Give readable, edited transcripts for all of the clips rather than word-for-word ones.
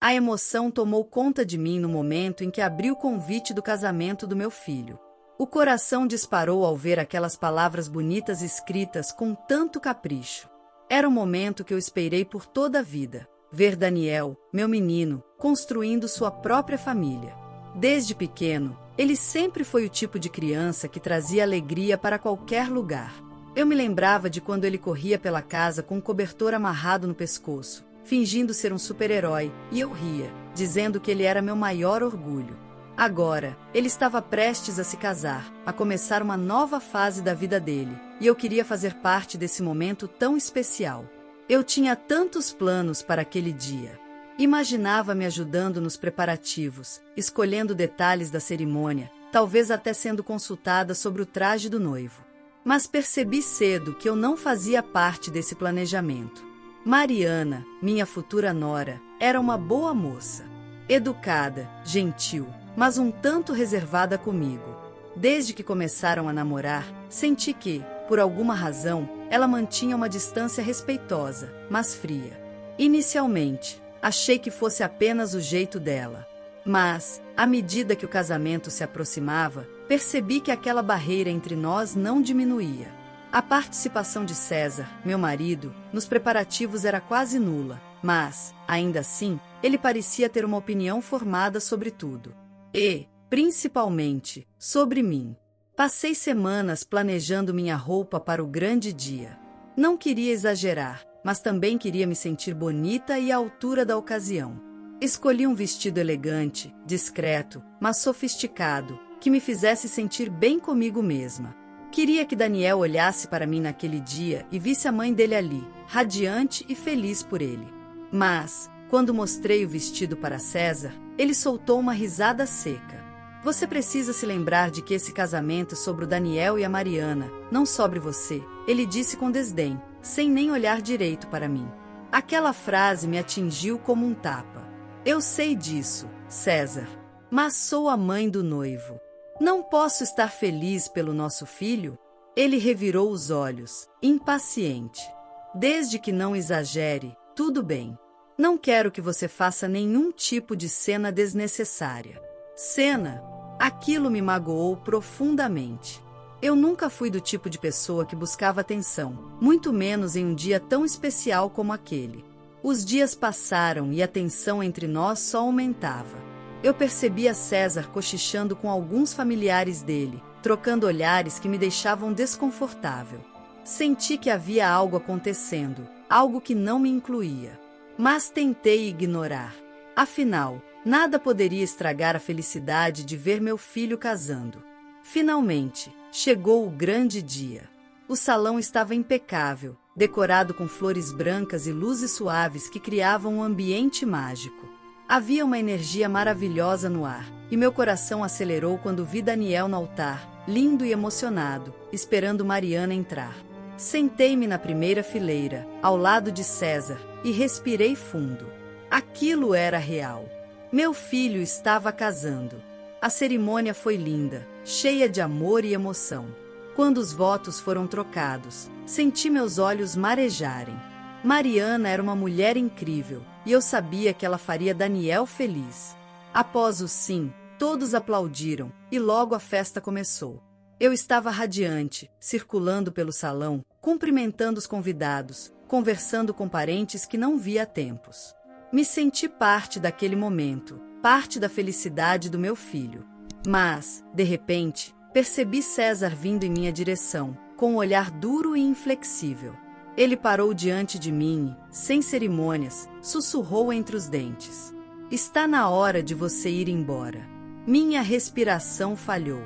A emoção tomou conta de mim no momento em que abri o convite do casamento do meu filho. O coração disparou ao ver aquelas palavras bonitas escritas com tanto capricho. Era o momento que eu esperei por toda a vida. Ver Daniel, meu menino, construindo sua própria família. Desde pequeno, ele sempre foi o tipo de criança que trazia alegria para qualquer lugar. Eu me lembrava de quando ele corria pela casa com um cobertor amarrado no pescoço, fingindo ser um super-herói, e eu ria, dizendo que ele era meu maior orgulho. Agora, ele estava prestes a se casar, a começar uma nova fase da vida dele, e eu queria fazer parte desse momento tão especial. Eu tinha tantos planos para aquele dia. Imaginava me ajudando nos preparativos, escolhendo detalhes da cerimônia, talvez até sendo consultada sobre o traje do noivo. Mas percebi cedo que eu não fazia parte desse planejamento. Mariana, minha futura nora, era uma boa moça. Educada, gentil, mas um tanto reservada comigo. Desde que começaram a namorar, senti que, por alguma razão, ela mantinha uma distância respeitosa, mas fria. Inicialmente, achei que fosse apenas o jeito dela. Mas, à medida que o casamento se aproximava, percebi que aquela barreira entre nós não diminuía. A participação de César, meu marido, nos preparativos era quase nula, mas, ainda assim, ele parecia ter uma opinião formada sobre tudo. E, principalmente, sobre mim. Passei semanas planejando minha roupa para o grande dia. Não queria exagerar, mas também queria me sentir bonita e à altura da ocasião. Escolhi um vestido elegante, discreto, mas sofisticado, que me fizesse sentir bem comigo mesma. Queria que Daniel olhasse para mim naquele dia e visse a mãe dele ali, radiante e feliz por ele. Mas, quando mostrei o vestido para César, ele soltou uma risada seca. Você precisa se lembrar de que esse casamento é sobre o Daniel e a Mariana, não sobre você, ele disse com desdém, sem nem olhar direito para mim. Aquela frase me atingiu como um tapa. Eu sei disso, César, mas sou a mãe do noivo. Não posso estar feliz pelo nosso filho? Ele revirou os olhos, impaciente. Desde que não exagere, tudo bem. Não quero que você faça nenhum tipo de cena desnecessária. Cena? Aquilo me magoou profundamente. Eu nunca fui do tipo de pessoa que buscava atenção, muito menos em um dia tão especial como aquele. Os dias passaram e a tensão entre nós só aumentava. Eu percebia César cochichando com alguns familiares dele, trocando olhares que me deixavam desconfortável. Senti que havia algo acontecendo, algo que não me incluía. Mas tentei ignorar. Afinal, nada poderia estragar a felicidade de ver meu filho casando. Finalmente, chegou o grande dia. O salão estava impecável, decorado com flores brancas e luzes suaves que criavam um ambiente mágico. Havia uma energia maravilhosa no ar, e meu coração acelerou quando vi Daniel no altar, lindo e emocionado, esperando Mariana entrar. Sentei-me na primeira fileira, ao lado de César, e respirei fundo. Aquilo era real. Meu filho estava casando. A cerimônia foi linda, cheia de amor e emoção. Quando os votos foram trocados, senti meus olhos marejarem. Mariana era uma mulher incrível, e eu sabia que ela faria Daniel feliz. Após o sim, todos aplaudiram, e logo a festa começou. Eu estava radiante, circulando pelo salão, cumprimentando os convidados, conversando com parentes que não via há tempos. Me senti parte daquele momento, parte da felicidade do meu filho. Mas, de repente, percebi César vindo em minha direção, com um olhar duro e inflexível. Ele parou diante de mim e, sem cerimônias, sussurrou entre os dentes. Está na hora de você ir embora. Minha respiração falhou.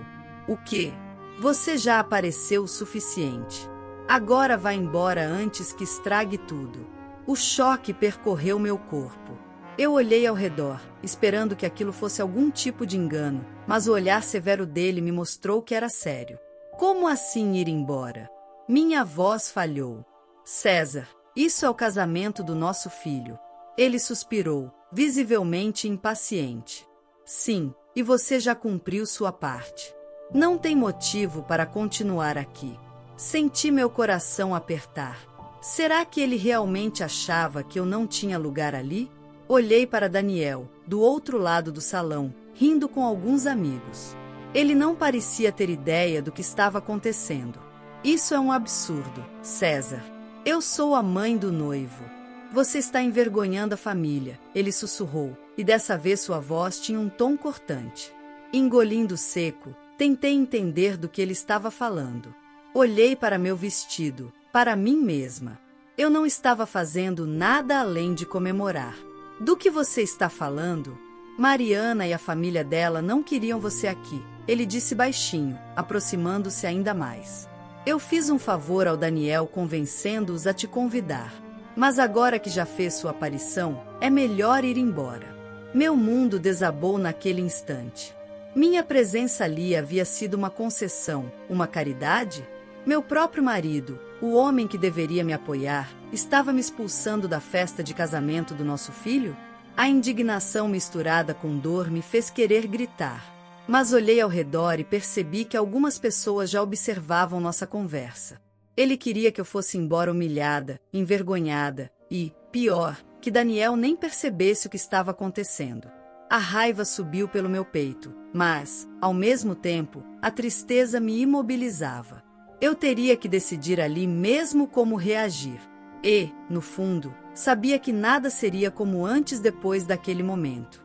O quê? Você já apareceu o suficiente. Agora vá embora antes que estrague tudo. O choque percorreu meu corpo. Eu olhei ao redor, esperando que aquilo fosse algum tipo de engano, mas o olhar severo dele me mostrou que era sério. Como assim ir embora? Minha voz falhou. César, isso é o casamento do nosso filho. Ele suspirou, visivelmente impaciente. Sim, e você já cumpriu sua parte. Não tem motivo para continuar aqui. Senti meu coração apertar. Será que ele realmente achava que eu não tinha lugar ali? Olhei para Daniel, do outro lado do salão, rindo com alguns amigos. Ele não parecia ter ideia do que estava acontecendo. Isso é um absurdo, César. Eu sou a mãe do noivo. Você está envergonhando a família, ele sussurrou, e dessa vez sua voz tinha um tom cortante. Engolindo seco, tentei entender do que ele estava falando. Olhei para meu vestido, para mim mesma. Eu não estava fazendo nada além de comemorar. Do que você está falando? Mariana e a família dela não queriam você aqui, ele disse baixinho, aproximando-se ainda mais. Eu fiz um favor ao Daniel convencendo-os a te convidar. Mas agora que já fez sua aparição, é melhor ir embora. Meu mundo desabou naquele instante. Minha presença ali havia sido uma concessão, uma caridade? Meu próprio marido, o homem que deveria me apoiar, estava me expulsando da festa de casamento do nosso filho? A indignação misturada com dor me fez querer gritar. Mas olhei ao redor e percebi que algumas pessoas já observavam nossa conversa. Ele queria que eu fosse embora humilhada, envergonhada e, pior, que Daniel nem percebesse o que estava acontecendo. A raiva subiu pelo meu peito, mas, ao mesmo tempo, a tristeza me imobilizava. Eu teria que decidir ali mesmo como reagir. E, no fundo, sabia que nada seria como antes depois daquele momento.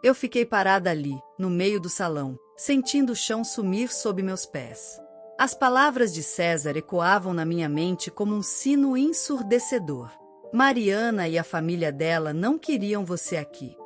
Eu fiquei parada ali, no meio do salão, sentindo o chão sumir sob meus pés. As palavras de César ecoavam na minha mente como um sino ensurdecedor. Mariana e a família dela não queriam você aqui.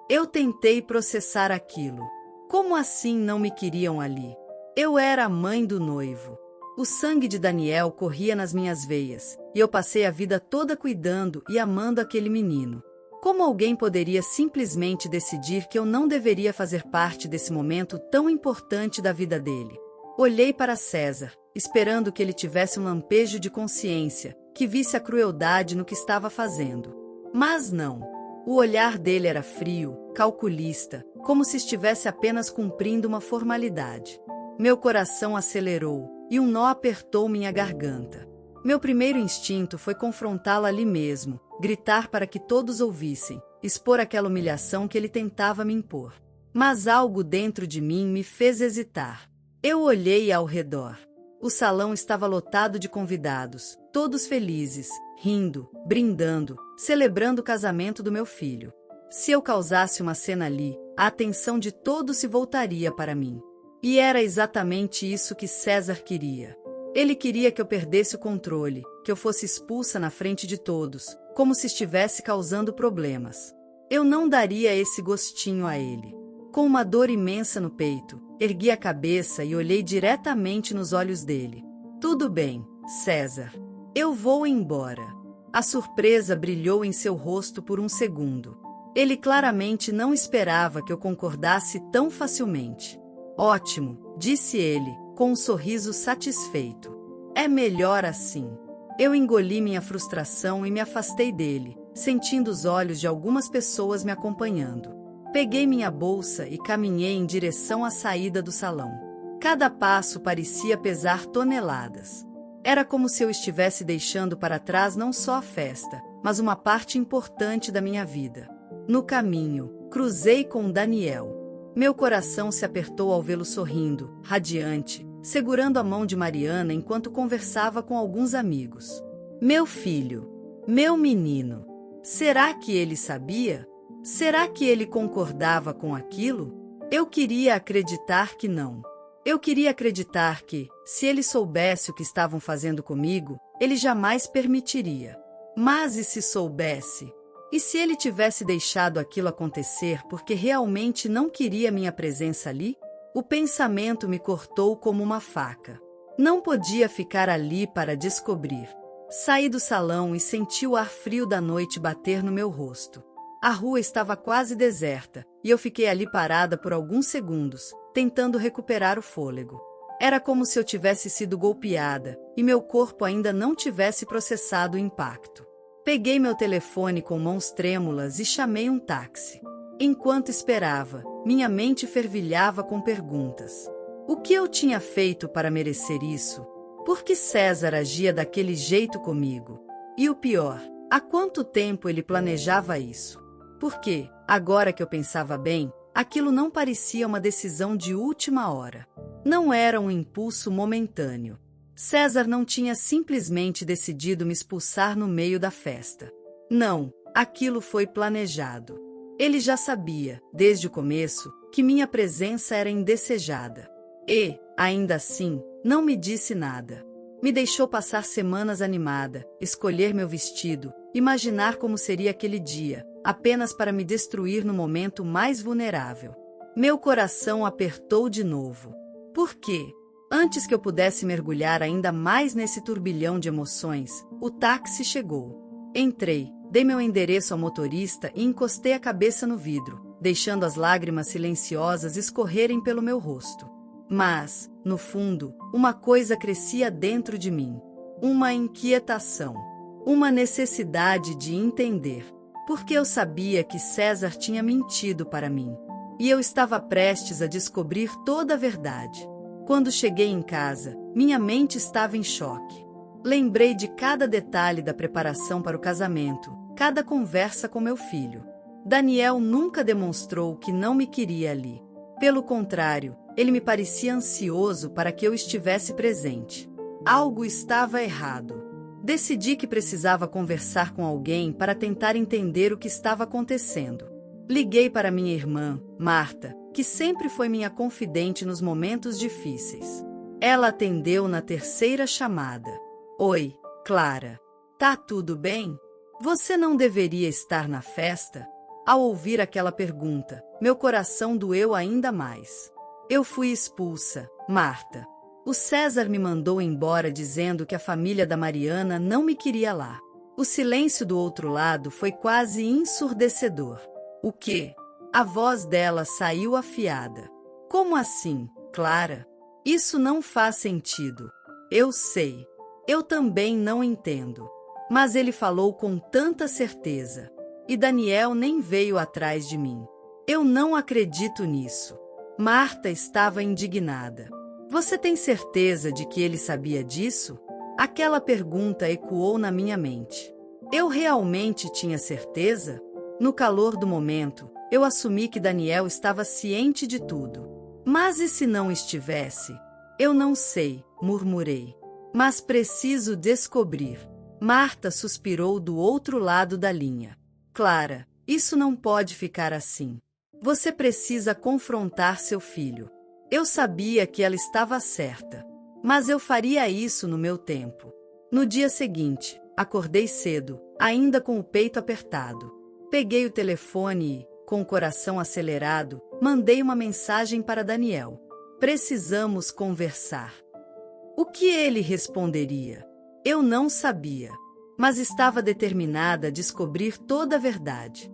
Eu tentei processar aquilo. Como assim não me queriam ali? Eu era a mãe do noivo. O sangue de Daniel corria nas minhas veias, e eu passei a vida toda cuidando e amando aquele menino. Como alguém poderia simplesmente decidir que eu não deveria fazer parte desse momento tão importante da vida dele? Olhei para César, esperando que ele tivesse um lampejo de consciência, que visse a crueldade no que estava fazendo. Mas não. O olhar dele era frio, calculista, como se estivesse apenas cumprindo uma formalidade. Meu coração acelerou, e um nó apertou minha garganta. Meu primeiro instinto foi confrontá-lo ali mesmo, gritar para que todos ouvissem, expor aquela humilhação que ele tentava me impor. Mas algo dentro de mim me fez hesitar. Eu olhei ao redor. O salão estava lotado de convidados, todos felizes, rindo, brindando, celebrando o casamento do meu filho. Se eu causasse uma cena ali, a atenção de todos se voltaria para mim. E era exatamente isso que César queria. Ele queria que eu perdesse o controle, que eu fosse expulsa na frente de todos, como se estivesse causando problemas. Eu não daria esse gostinho a ele. Com uma dor imensa no peito, ergui a cabeça e olhei diretamente nos olhos dele. Tudo bem, César. Eu vou embora. A surpresa brilhou em seu rosto por um segundo. Ele claramente não esperava que eu concordasse tão facilmente. Ótimo, disse ele, com um sorriso satisfeito. É melhor assim. Eu engoli minha frustração e me afastei dele, sentindo os olhos de algumas pessoas me acompanhando. Peguei minha bolsa e caminhei em direção à saída do salão. Cada passo parecia pesar toneladas. Era como se eu estivesse deixando para trás não só a festa, mas uma parte importante da minha vida. No caminho, cruzei com Daniel. Meu coração se apertou ao vê-lo sorrindo, radiante, segurando a mão de Mariana enquanto conversava com alguns amigos. Meu filho, meu menino. Será que ele sabia? Será que ele concordava com aquilo? Eu queria acreditar que não. Eu queria acreditar que, se ele soubesse o que estavam fazendo comigo, ele jamais permitiria. Mas e se soubesse? E se ele tivesse deixado aquilo acontecer porque realmente não queria minha presença ali? O pensamento me cortou como uma faca. Não podia ficar ali para descobrir. Saí do salão e senti o ar frio da noite bater no meu rosto. A rua estava quase deserta, e eu fiquei ali parada por alguns segundos, tentando recuperar o fôlego. Era como se eu tivesse sido golpeada, e meu corpo ainda não tivesse processado o impacto. Peguei meu telefone com mãos trêmulas e chamei um táxi. Enquanto esperava, minha mente fervilhava com perguntas. O que eu tinha feito para merecer isso? Por que César agia daquele jeito comigo? E o pior, Há quanto tempo ele planejava isso? Porque, agora que eu pensava bem, aquilo não parecia uma decisão de última hora. Não era um impulso momentâneo. César não tinha simplesmente decidido me expulsar no meio da festa. Não, aquilo foi planejado. Ele já sabia, desde o começo, que minha presença era indesejada. E, ainda assim, não me disse nada. Me deixou passar semanas animada, escolher meu vestido, imaginar como seria aquele dia, apenas para me destruir no momento mais vulnerável. Meu coração apertou de novo. Por quê? Antes que eu pudesse mergulhar ainda mais nesse turbilhão de emoções, o táxi chegou. Entrei, dei meu endereço ao motorista e encostei a cabeça no vidro, deixando as lágrimas silenciosas escorrerem pelo meu rosto. Mas, no fundo, uma coisa crescia dentro de mim. Uma inquietação. Uma necessidade de entender. Porque eu sabia que César tinha mentido para mim. E eu estava prestes a descobrir toda a verdade. Quando cheguei em casa, minha mente estava em choque. Lembrei de cada detalhe da preparação para o casamento, cada conversa com meu filho. Daniel nunca demonstrou que não me queria ali. Pelo contrário, ele me parecia ansioso para que eu estivesse presente. Algo estava errado. Decidi que precisava conversar com alguém para tentar entender o que estava acontecendo. Liguei para minha irmã, Marta, que sempre foi minha confidente nos momentos difíceis. Ela atendeu na terceira chamada. Oi, Clara. Tá tudo bem? Você não deveria estar na festa? Ao ouvir aquela pergunta, meu coração doeu ainda mais. Eu fui expulsa, Marta. O César me mandou embora dizendo que a família da Mariana não me queria lá. O silêncio do outro lado foi quase ensurdecedor. O quê? A voz dela saiu afiada. Como assim, Clara? Isso não faz sentido. Eu sei. Eu também não entendo. Mas ele falou com tanta certeza. E Daniel nem veio atrás de mim. Eu não acredito nisso. Marta estava indignada. Você tem certeza de que ele sabia disso? Aquela pergunta ecoou na minha mente. Eu realmente tinha certeza? No calor do momento, eu assumi que Daniel estava ciente de tudo. Mas e se não estivesse? Eu não sei, murmurei. Mas preciso descobrir. Marta suspirou do outro lado da linha. Clara, isso não pode ficar assim. Você precisa confrontar seu filho. Eu sabia que ela estava certa. Mas eu faria isso no meu tempo. No dia seguinte, acordei cedo, ainda com o peito apertado. Peguei o telefone e, com o coração acelerado, mandei uma mensagem para Daniel. Precisamos conversar. O que ele responderia? Eu não sabia, mas estava determinada a descobrir toda a verdade.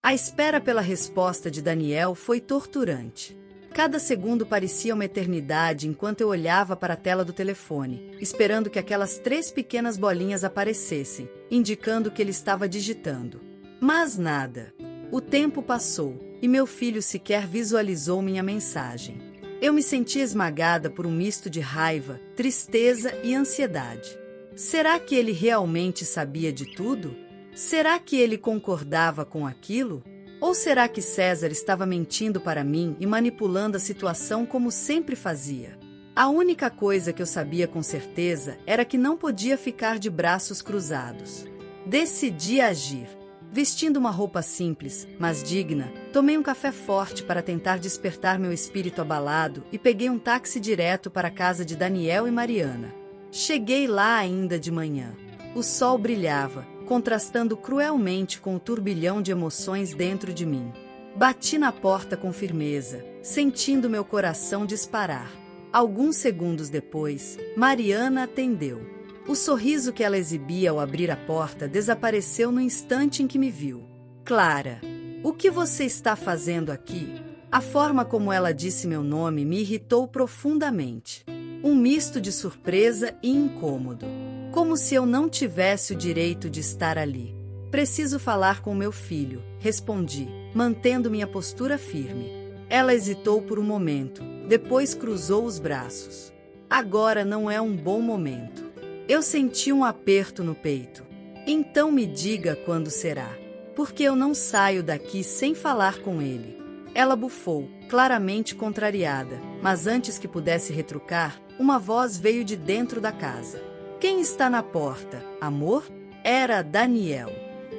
A espera pela resposta de Daniel foi torturante. Cada segundo parecia uma eternidade enquanto eu olhava para a tela do telefone, esperando que aquelas 3 pequenas bolinhas aparecessem, indicando que ele estava digitando. Mas nada. O tempo passou, e meu filho sequer visualizou minha mensagem. Eu me senti esmagada por um misto de raiva, tristeza e ansiedade. Será que ele realmente sabia de tudo? Será que ele concordava com aquilo? Ou será que César estava mentindo para mim e manipulando a situação como sempre fazia? A única coisa que eu sabia com certeza era que não podia ficar de braços cruzados. Decidi agir. Vestindo uma roupa simples, mas digna, tomei um café forte para tentar despertar meu espírito abalado e peguei um táxi direto para a casa de Daniel e Mariana. Cheguei lá ainda de manhã. O sol brilhava, contrastando cruelmente com o turbilhão de emoções dentro de mim. Bati na porta com firmeza, sentindo meu coração disparar. Alguns segundos depois, Mariana atendeu. O sorriso que ela exibia ao abrir a porta desapareceu no instante em que me viu. Clara, o que você está fazendo aqui? A forma como ela disse meu nome me irritou profundamente. Um misto de surpresa e incômodo. Como se eu não tivesse o direito de estar ali. Preciso falar com meu filho, respondi, mantendo minha postura firme. Ela hesitou por um momento, depois cruzou os braços. Agora não é um bom momento. Eu senti um aperto no peito. Então me diga quando será, porque eu não saio daqui sem falar com ele. Ela bufou, claramente contrariada, mas antes que pudesse retrucar, uma voz veio de dentro da casa. Quem está na porta, amor? Era Daniel.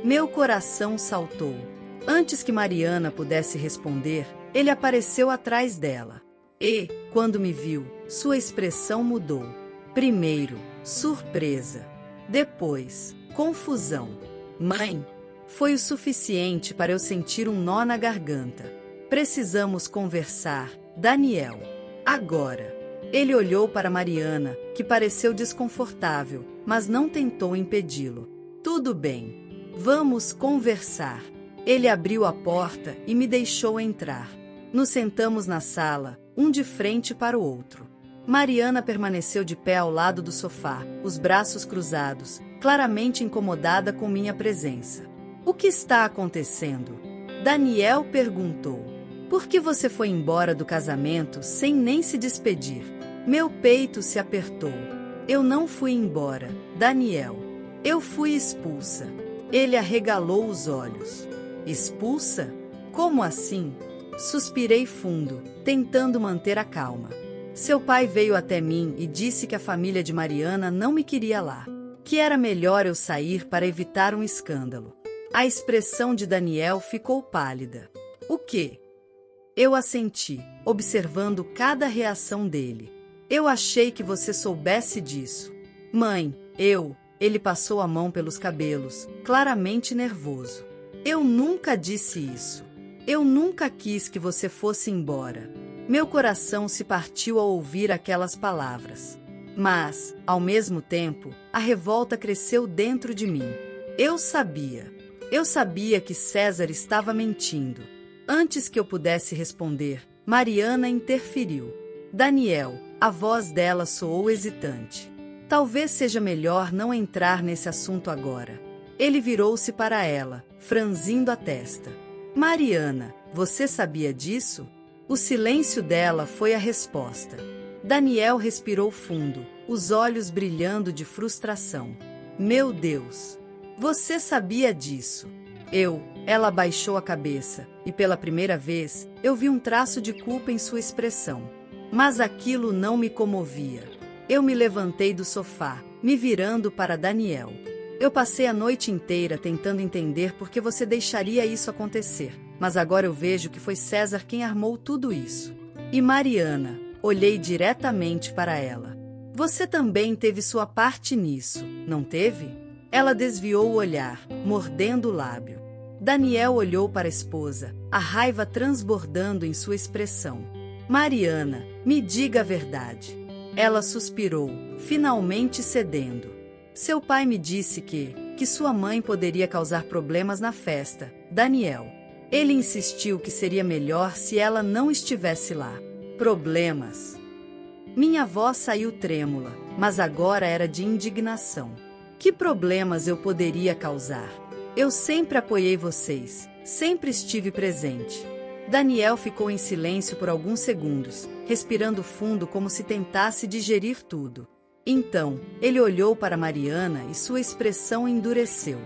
Meu coração saltou. Antes que Mariana pudesse responder, ele apareceu atrás dela. E, quando me viu, sua expressão mudou. Primeiro, surpresa. Depois, confusão. Mãe! Foi o suficiente para eu sentir um nó na garganta. Precisamos conversar, Daniel. Agora. Ele olhou para Mariana, que pareceu desconfortável, mas não tentou impedi-lo. Tudo bem. Vamos conversar. Ele abriu a porta e me deixou entrar. Nos sentamos na sala, um de frente para o outro. Mariana permaneceu de pé ao lado do sofá, os braços cruzados, claramente incomodada com minha presença. O que está acontecendo? Daniel perguntou. Por que você foi embora do casamento sem nem se despedir? Meu peito se apertou. Eu não fui embora, Daniel. Eu fui expulsa. Ele arregalou os olhos. Expulsa? Como assim? Suspirei fundo, tentando manter a calma. Seu pai veio até mim e disse que a família de Mariana não me queria lá, que era melhor eu sair para evitar um escândalo. A expressão de Daniel ficou pálida. O quê? Eu assenti, observando cada reação dele. Eu achei que você soubesse disso. Mãe, Ele passou a mão pelos cabelos, claramente nervoso. Eu nunca disse isso. Eu nunca quis que você fosse embora. Meu coração se partiu ao ouvir aquelas palavras. Mas, ao mesmo tempo, a revolta cresceu dentro de mim. Eu sabia que César estava mentindo. Antes que eu pudesse responder, Mariana interferiu. Daniel, a voz dela soou hesitante. Talvez seja melhor não entrar nesse assunto agora. Ele virou-se para ela, franzindo a testa. Mariana, você sabia disso? O silêncio dela foi a resposta. Daniel respirou fundo, os olhos brilhando de frustração. Meu Deus! Você sabia disso? Ela baixou a cabeça, e pela primeira vez, eu vi um traço de culpa em sua expressão. Mas aquilo não me comovia. Eu me levantei do sofá, me virando para Daniel. Eu passei a noite inteira tentando entender por que você deixaria isso acontecer, mas agora eu vejo que foi César quem armou tudo isso. E Mariana, olhei diretamente para ela. Você também teve sua parte nisso, não teve? Ela desviou o olhar, mordendo o lábio. Daniel olhou para a esposa, a raiva transbordando em sua expressão. Mariana, me diga a verdade. Ela suspirou, finalmente cedendo. Seu pai me disse que sua mãe poderia causar problemas na festa, Daniel. Ele insistiu que seria melhor se ela não estivesse lá. Problemas. Minha voz saiu trêmula, mas agora era de indignação. Que problemas eu poderia causar? Eu sempre apoiei vocês, sempre estive presente. Daniel ficou em silêncio por alguns segundos, respirando fundo como se tentasse digerir tudo. Então, ele olhou para Mariana e sua expressão endureceu.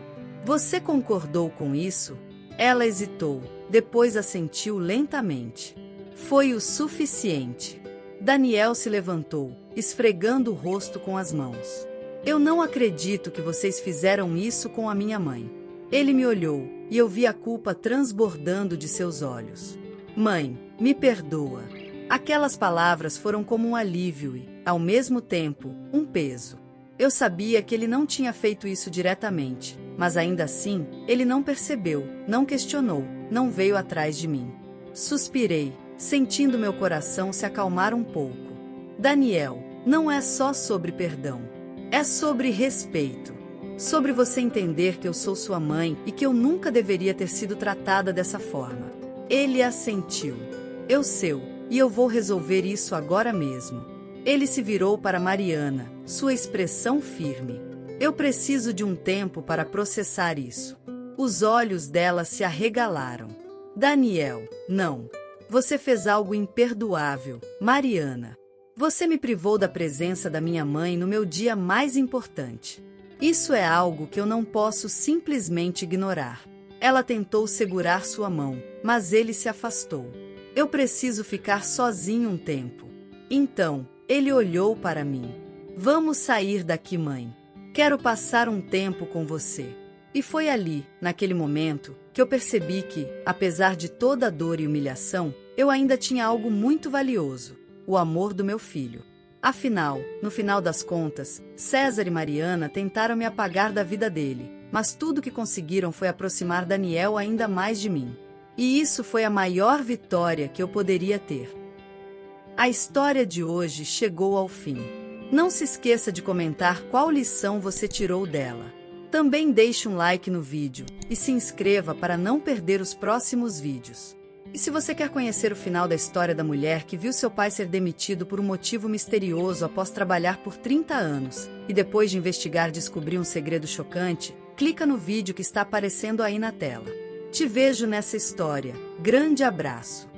Você concordou com isso? Ela hesitou, depois assentiu lentamente. Foi o suficiente. Daniel se levantou, esfregando o rosto com as mãos. Eu não acredito que vocês fizeram isso com a minha mãe. Ele me olhou, e eu vi a culpa transbordando de seus olhos. Mãe, me perdoa. Aquelas palavras foram como um alívio e, ao mesmo tempo, um peso. Eu sabia que ele não tinha feito isso diretamente, mas ainda assim, ele não percebeu, não questionou, não veio atrás de mim. Suspirei, sentindo meu coração se acalmar um pouco. Daniel, não é só sobre perdão. É sobre respeito. Sobre você entender que eu sou sua mãe e que eu nunca deveria ter sido tratada dessa forma. Ele assentiu. Eu sei, e eu vou resolver isso agora mesmo. Ele se virou para Mariana, sua expressão firme. Eu preciso de um tempo para processar isso. Os olhos dela se arregalaram. Daniel, não. Você fez algo imperdoável, Mariana. Você me privou da presença da minha mãe no meu dia mais importante. Isso é algo que eu não posso simplesmente ignorar. Ela tentou segurar sua mão, mas ele se afastou. Eu preciso ficar sozinho um tempo. Então, ele olhou para mim. Vamos sair daqui, mãe. Quero passar um tempo com você. E foi ali, naquele momento, que eu percebi que, apesar de toda a dor e humilhação, eu ainda tinha algo muito valioso: o amor do meu filho. Afinal, no final das contas, César e Mariana tentaram me apagar da vida dele, mas tudo que conseguiram foi aproximar Daniel ainda mais de mim. E isso foi a maior vitória que eu poderia ter. A história de hoje chegou ao fim. Não se esqueça de comentar qual lição você tirou dela. Também deixe um like no vídeo e se inscreva para não perder os próximos vídeos. E se você quer conhecer o final da história da mulher que viu seu pai ser demitido por um motivo misterioso após trabalhar por 30 anos, e depois de investigar descobriu um segredo chocante, clica no vídeo que está aparecendo aí na tela. Te vejo nessa história. Grande abraço!